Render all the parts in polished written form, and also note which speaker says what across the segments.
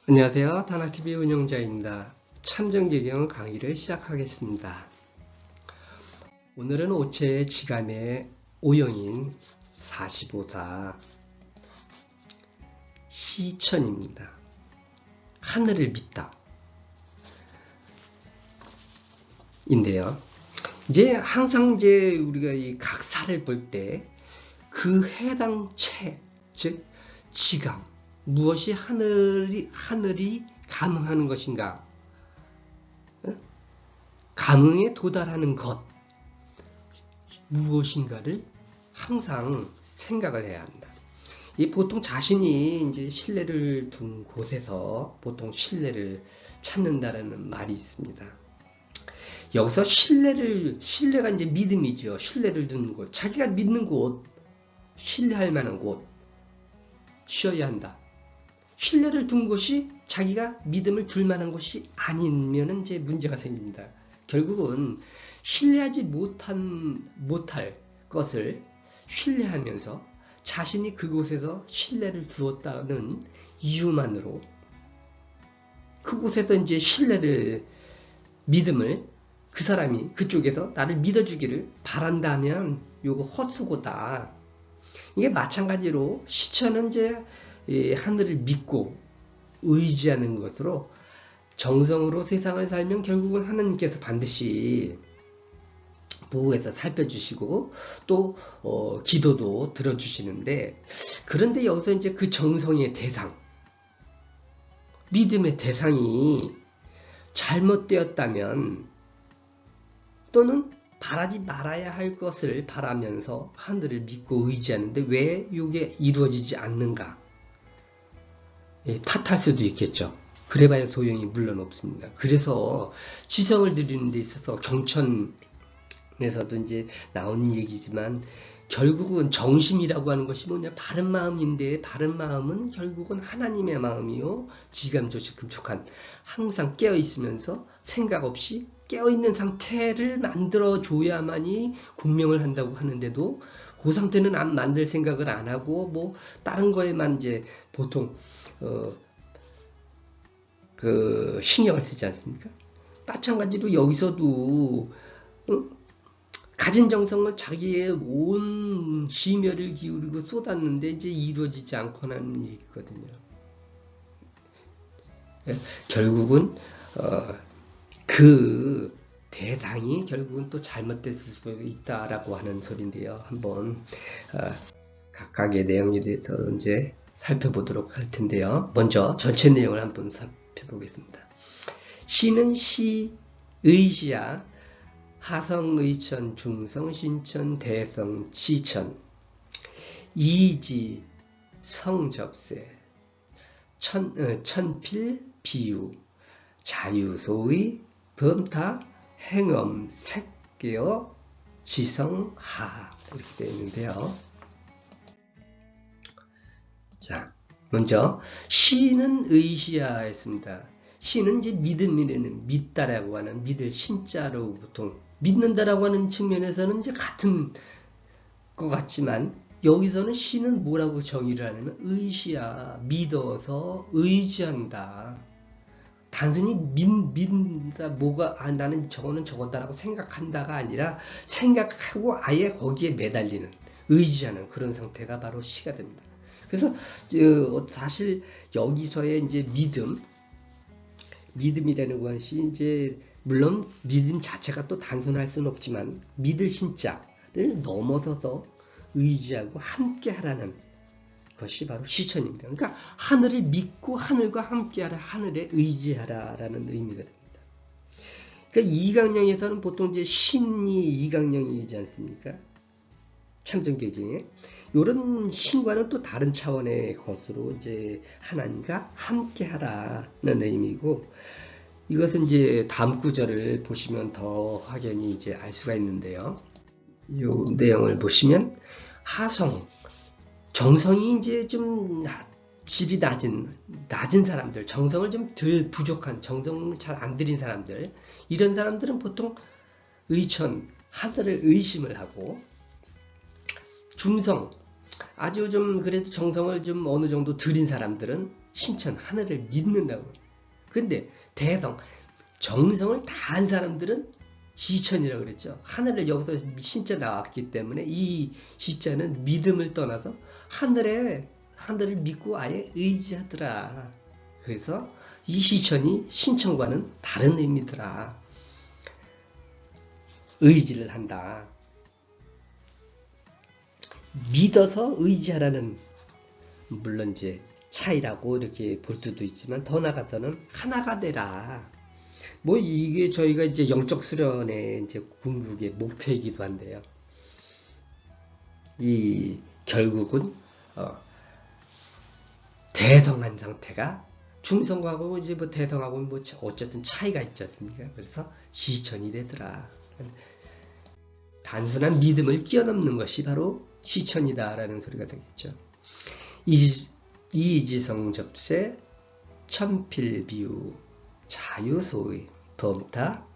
Speaker 1: 안녕하세요. 다나TV 운영자입니다. 참정계경 강의를 시작하겠습니다. 오늘은 오체의 지감의 오형인 45사 시천입니다. 하늘을 믿다 인데요. 이제 항상 우리가 이 각사를 볼 때 그 해당 체, 즉 지감, 무엇이 하늘이 감응하는 것인가? 감응에 도달하는 것 무엇인가를 항상 생각을 해야 한다. 이 보통 자신이 이제 신뢰를 둔 곳에서 보통 신뢰를 찾는다라는 말이 있습니다. 여기서 신뢰가 이제 믿음이죠. 신뢰를 두는 곳, 자기가 믿는 곳, 신뢰할 만한 곳, 쉬어야 한다. 신뢰를 둔 곳이 자기가 믿음을 둘 만한 곳이 아니면 이제 문제가 생깁니다. 결국은 신뢰하지 못할 것을 신뢰하면서 자신이 그곳에서 신뢰를 두었다는 이유만으로 그곳에서 이제 믿음을 그 사람이 그쪽에서 나를 믿어주기를 바란다면 요거 헛수고다. 이게 마찬가지로 시천은 이제 하늘을 믿고 의지하는 것으로 정성으로 세상을 살면 결국은 하나님께서 반드시 보호해서 살펴주시고 또 기도도 들어주시는데, 그런데 여기서 이제 그 정성의 대상, 믿음의 대상이 잘못되었다면 또는 바라지 말아야 할 것을 바라면서 하늘을 믿고 의지하는데 왜 이게 이루어지지 않는가? 탓할 수도 있겠죠. 그래봐야 소용이 물론 없습니다. 그래서 지성을 드리는 데 있어서 경천에서도 이제 나오는 얘기지만 결국은 정심이라고 하는 것이 뭐냐? 바른 마음인데 바른 마음은 결국은 하나님의 마음이요. 지감조식금촉한 항상 깨어있으면서 생각 없이 깨어있는 상태를 만들어줘야만이 공명을 한다고 하는데도 그 상태는 안 만들 생각을 안 하고 뭐 다른 거에만 이제 보통 신경을 쓰지 않습니까? 마찬가지로 여기서도 가진 정성을 자기의 온 심혈을 기울이고 쏟았는데 이제 이루어지지 않고는 있거든요. 결국은 그 대상이 결국은 또 잘못됐을 수도 있다라고 하는 소리인데요. 한번 각각의 내용에 대해서 이제 살펴보도록 할 텐데요. 먼저 전체 내용을 한번 살펴보겠습니다. 시는 시, 의시야, 하성, 의천, 중성, 신천, 대성, 시천, 이지, 성접세, 천필, 비유, 자유소의, 범타, 행엄, 색계어, 지성, 하 이렇게 되어 있는데요. 자, 먼저 시는 의시야 했습니다. 시는 이제 믿음이라는 믿다라고 하는 믿을 신자로 보통 믿는다라고 하는 측면에서는 이제 같은 것 같지만 여기서는 시는 뭐라고 정의를 하냐면 의시야, 믿어서 의지한다. 단순히 믿는다, 나는 저거는 저거다라고 생각한다가 아니라 생각하고 아예 거기에 매달리는, 의지하는 그런 상태가 바로 시가 됩니다. 그래서 사실 여기서의 이제 믿음이라는 것이 이제 물론 믿음 자체가 또 단순할 수는 없지만 믿을 신자를 넘어서서 의지하고 함께하라는 것이 바로 시천입니다. 그러니까 하늘을 믿고 하늘과 함께하라, 하늘에 의지하라라는 의미가 됩니다. 그러니까 이강령에서는 보통 이제 신이 이강령이지 않습니까? 참정계경에 이런 신과는 또 다른 차원의 것으로 이제 하나님과 함께하라는 의미고, 이것은 이제 다음 구절을 보시면 더 확연히 이제 알 수가 있는데요. 이 내용을 보시면 하성, 정성이 이제 좀 질이 낮은 사람들, 정성을 좀 덜 부족한, 정성을 잘 안 들인 사람들, 이런 사람들은 보통 의천, 하늘을 의심을 하고, 중성, 아주 좀 그래도 정성을 좀 어느 정도 들인 사람들은 신천 하늘을 믿는다고. 근데 대성 정성을 다한 사람들은 시천이라고 그랬죠. 하늘을 여기서 신자 나왔기 때문에 이 시자는 믿음을 떠나서 하늘을 믿고 아예 의지하더라. 그래서 이 시천이 신천과는 다른 의미더라. 의지를 한다. 믿어서 의지하라는 물론 이제 차이라고 이렇게 볼 수도 있지만 더 나아가서는 하나가 되라. 뭐 이게 저희가 이제 영적 수련의 이제 궁극의 목표이기도 한데요. 이 결국은 대성한 상태가 중성하고 이제 뭐 대성하고 뭐 어쨌든 차이가 있지 않습니까? 그래서 시천이 되더라. 단순한 믿음을 뛰어넘는 것이 바로 시천이다라는 소리가 되겠죠. 이지성 접세 천필비유 자유소의 범타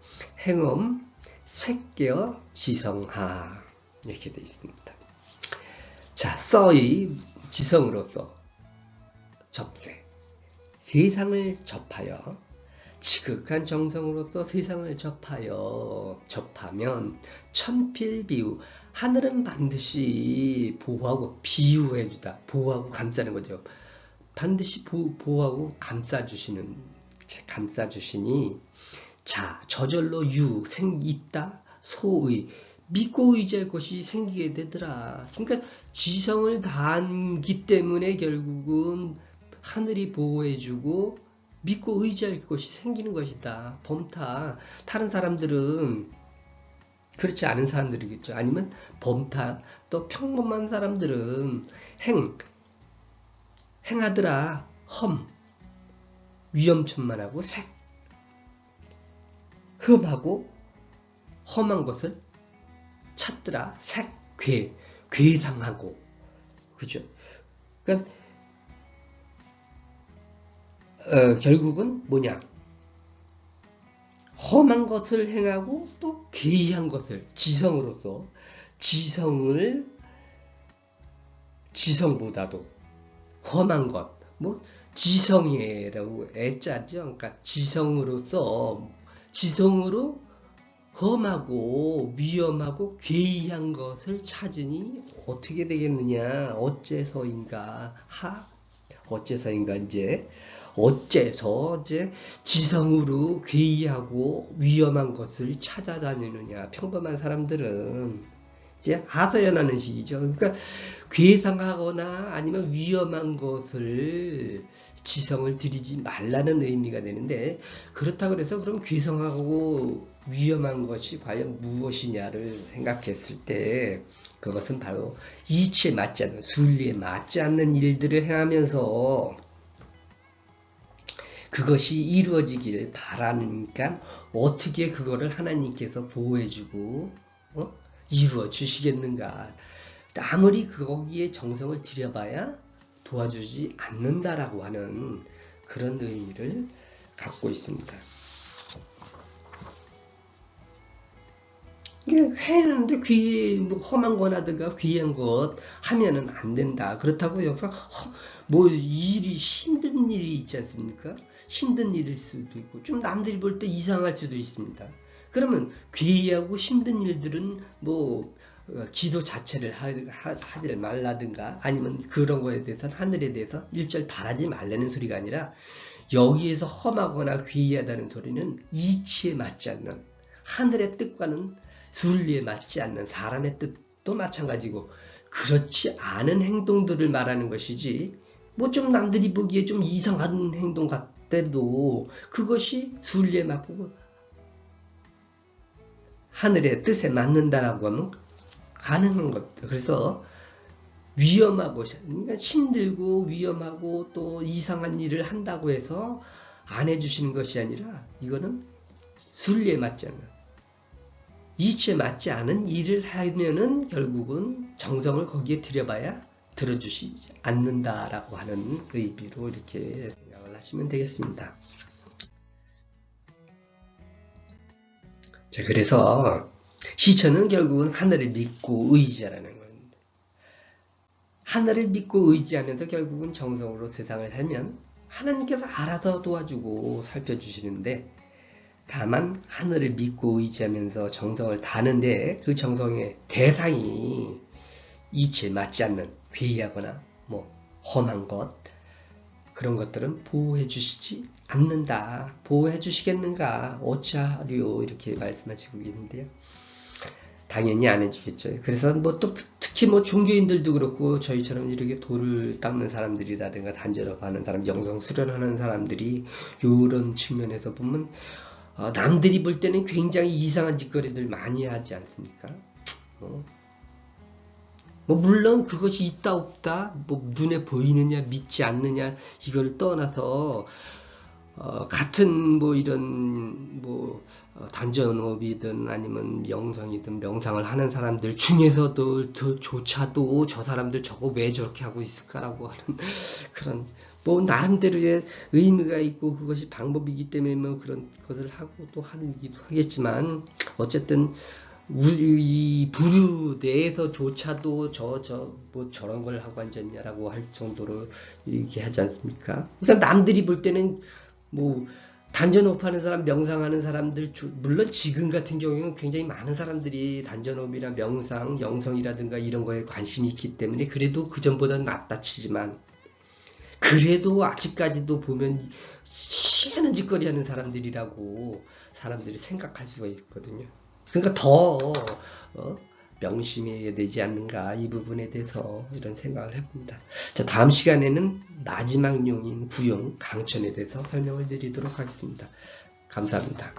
Speaker 1: 행엄 색계어 지성하 이렇게 되어 있습니다. 자, 써의 지성으로서 접세 세상을 접하여 지극한 정성으로서 세상을 접하면 천필비유 하늘은 반드시 보호하고 비유해주다. 보호하고 감싸는 거죠. 반드시 보호하고 감싸주시니 자 저절로 있다 소의 믿고 의지할 것이 생기게 되더라. 그러니까 지성을 다하기 때문에 결국은 하늘이 보호해주고 믿고 의지할 것이 생기는 것이다. 범타 다른 사람들은 그렇지 않은 사람들이겠죠. 아니면 범타 또 평범한 사람들은 행하더라. 위험천만하고 흠하고 험한 것을 찾더라. 괴상하고 그죠? 그러니까 결국은 뭐냐? 험한 것을 행하고 또 괴이한 것을 지성으로서 지성보다도 험한 것, 뭐 지성이라고 애짜죠. 그러니까 지성으로 험하고 위험하고 괴이한 것을 찾으니 어떻게 되겠느냐? 어째서인가 이제 지성으로 괴이하고 위험한 것을 찾아다니느냐? 평범한 사람들은 이제 하소연하는 식이죠. 그러니까 괴상하거나 아니면 위험한 것을 지성을 들이지 말라는 의미가 되는데 그렇다고 해서 그럼 괴상하고 위험한 것이 과연 무엇이냐를 생각했을 때 그것은 바로 이치에 맞지 않는 순리에 맞지 않는 일들을 행하면서 그것이 이루어지길 바라니까 어떻게 그거를 하나님께서 보호해주고 이루어 주시겠는가. 아무리 거기에 정성을 들여봐야 도와주지 않는다라고 하는 그런 의미를 갖고 있습니다. 이게 해는데 험한 거라든가 귀한 것 하면은 안 된다. 그렇다고 여기서 뭐 일이 힘든 일이 있지 않습니까? 힘든 일일 수도 있고 좀 남들이 볼 때 이상할 수도 있습니다. 그러면 괴이하고 힘든 일들은 뭐 기도 자체를 하지 말라든가 아니면 그런 거에 대해서 하늘에 대해서 일절 바라지 말라는 소리가 아니라 여기에서 험하거나 괴이하다는 소리는 이치에 맞지 않는 하늘의 뜻과는 순리에 맞지 않는 사람의 뜻도 마찬가지고 그렇지 않은 행동들을 말하는 것이지 뭐 좀 남들이 보기에 좀 이상한 행동 같대도 그것이 순리에 맞고 하늘의 뜻에 맞는다라고 하면 가능한 것. 그래서 위험하고 그러니까 힘들고 위험하고 또 이상한 일을 한다고 해서 안 해주시는 것이 아니라 이거는 순리에 맞지 않는 이치에 맞지 않은 일을 하면은 결국은 정성을 거기에 들여봐야 들어주시지 않는다라고 하는 의미로 이렇게 생각을 하시면 되겠습니다. 자, 그래서 시천은 결국은 하늘을 믿고 의지하라는 겁니다. 하늘을 믿고 의지하면서 결국은 정성으로 세상을 살면 하나님께서 알아서 도와주고 살펴주시는데, 다만 하늘을 믿고 의지하면서 정성을 다하는데 그 정성의 대상이 이치에 맞지 않는 괴이하거나 뭐 험한 것, 그런 것들은 보호해 주시지 않는다. 보호해 주시겠는가? 어찌하리요? 이렇게 말씀하시고 있는데요. 당연히 안 해주겠죠. 그래서 뭐 또 특히 뭐 종교인들도 그렇고 저희처럼 이렇게 돌을 닦는 사람들이라든가 단절업하는 사람, 영성 수련하는 사람들이 이런 측면에서 보면 남들이 볼 때는 굉장히 이상한 짓거리들 많이 하지 않습니까? 뭐 물론 그것이 있다 없다, 뭐 눈에 보이느냐 믿지 않느냐 이걸 떠나서 같은 뭐 이런 뭐 단전업이든 아니면 영성이든 명상을 하는 사람들 중에서도 조차도 저 사람들 저거 왜 저렇게 하고 있을까라고 하는 그런 뭐 나름대로의 의미가 있고 그것이 방법이기 때문에 뭐 그런 것을 하고 또 하기도 하겠지만, 어쨌든 우리 부류 내에서조차도 뭐 저런 걸 하고 앉았냐라고 할 정도로 이렇게 하지 않습니까? 그러니까 남들이 볼 때는 뭐 단전업 하는 사람, 명상하는 사람들, 물론 지금 같은 경우에는 굉장히 많은 사람들이 단전업이나 명상, 영성이라든가 이런 거에 관심이 있기 때문에 그래도 그전보다는 낫다 치지만, 그래도 아직까지도 보면 희한한 짓거리 하는 사람들이라고 사람들이 생각할 수가 있거든요. 그러니까 더 명심해야 되지 않는가, 이 부분에 대해서 이런 생각을 해봅니다. 자, 다음 시간에는 마지막 용인 구용 강천에 대해서 설명을 드리도록 하겠습니다. 감사합니다.